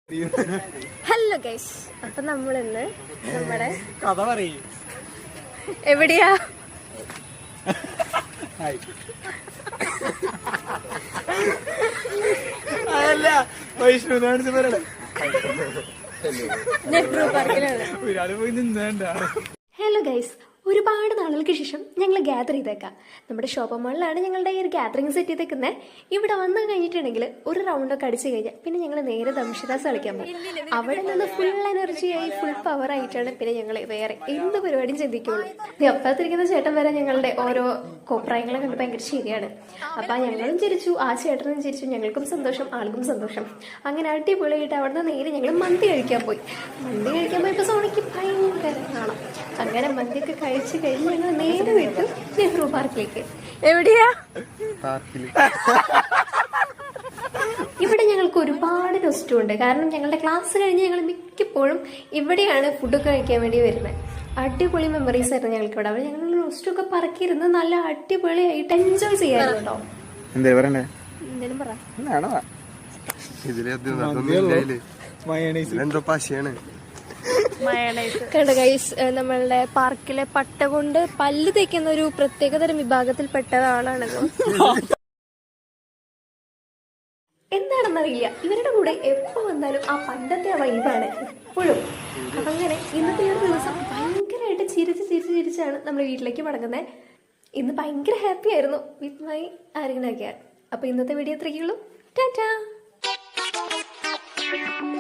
Hello guys, അപ്പൊ നമ്മളിന്ന് നമ്മുടെ കഥ പറയും എവിടെയാ അതല്ല വൈഷ്ണു നെഹ്റു പാർക്കിലാണ്. ഒരാള് പോയി നിന്നേണ്ട. ഹലോ ഗൈസ്, ഒരുപാട് നാളുകൾക്ക് ശേഷം ഞങ്ങൾ ഗ്യാദർ ചെയ്തേക്കാം. നമ്മുടെ ഷോപ്പിംഗ് മാളിലാണ് ഞങ്ങളുടെ ഈ ഒരു ഗ്യാദറിങ് സെറ്റ് ചെയ്തേക്കുന്നത്. ഇവിടെ വന്നു കഴിഞ്ഞിട്ടുണ്ടെങ്കിൽ ഒരു റൗണ്ടൊക്കെ അടിച്ചു കഴിഞ്ഞാൽ പിന്നെ ഞങ്ങൾ നേരെ ദംഷിദാസ് കളിക്കാൻ പോകും. അവിടെ നിന്ന് ഫുൾ എനർജിയായി ഫുൾ പവർ ആയിട്ടാണ് പിന്നെ ഞങ്ങൾ വേറെ എന്ത് പരിപാടിയും ചിന്തിക്കുള്ളൂ. അപ്പത്തിരിക്കുന്ന ചേട്ടൻ വരെ ഞങ്ങളുടെ ഓരോ കോപ്രായങ്ങളെ കണ്ട് ഭയങ്കര ശരിയാണ്. അപ്പം ഞങ്ങളും ചിരിച്ചു, ആ ചേട്ടനും ചിരിച്ചു, ഞങ്ങൾക്കും സന്തോഷം, ആൾക്കും സന്തോഷം. അങ്ങനെ അടിപൊളിയായിട്ട് അവിടെ നിന്ന് നേരെ ഞങ്ങൾ മന്തി കഴിക്കാൻ പോയി. മന്തി കഴിക്കാൻ പോയപ്പോൾ സോണിക്ക് ഭയങ്കര കാണാം. അങ്ങനെ മന്തിയൊക്കെ കഴിച്ച് കഴിഞ്ഞ് ഞങ്ങൾ നേരെ വിട്ടു നെഹ്റു പാർക്കിലേക്ക്. എവിടെയാ? ഇവിടെ ഞങ്ങൾക്ക് ഒരുപാട് നൊസ്റ്റും ഉണ്ട്. കാരണം ഞങ്ങളുടെ ക്ലാസ് കഴിഞ്ഞ് ഞങ്ങൾ മിക്കപ്പോഴും ഇവിടെയാണ് ഫുഡൊക്കെ കഴിക്കാൻ വേണ്ടി വരുന്നത്. അടിപൊളി മെമ്മറീസ് ആയിരുന്നു ഞങ്ങൾക്ക് ഇവിടെ. അവിടെ ഞങ്ങൾ നൊസ്റ്റൊക്കെ പറക്കിയിരുന്ന് നല്ല അടിപൊളിയായിട്ട് എൻജോയ് ചെയ്യാറുണ്ടോ. എന്തേലും പറ. കണ്ട ഗൈസ്, നമ്മളുടെ പാർക്കിലെ പട്ട കൊണ്ട് പല്ല് തേക്കുന്ന ഒരു പ്രത്യേകതരം വിഭാഗത്തിൽപ്പെട്ട ആളാണല്ലോ. എന്താണെന്നറിയില്ല, ഇവരുടെ കൂടെ എപ്പോ വന്നാലും ആ പണ്ടത്തെ ആ വൈബാണ് എപ്പോഴും. അങ്ങനെ ഇന്നത്തെ ഒരു ദിവസം ഭയങ്കരമായിട്ട് ചിരിച്ചാണ് നമ്മൾ വീട്ടിലേക്ക് മടങ്ങുന്നത്. ഇന്ന് ഭയങ്കര ഹാപ്പി ആയിരുന്നു വിത്ത് മൈ ആരെങ്കിലും. അപ്പൊ ഇന്നത്തെ വീഡിയോ അത്രയ്ക്കുള്ളൂ. ടാറ്റാ.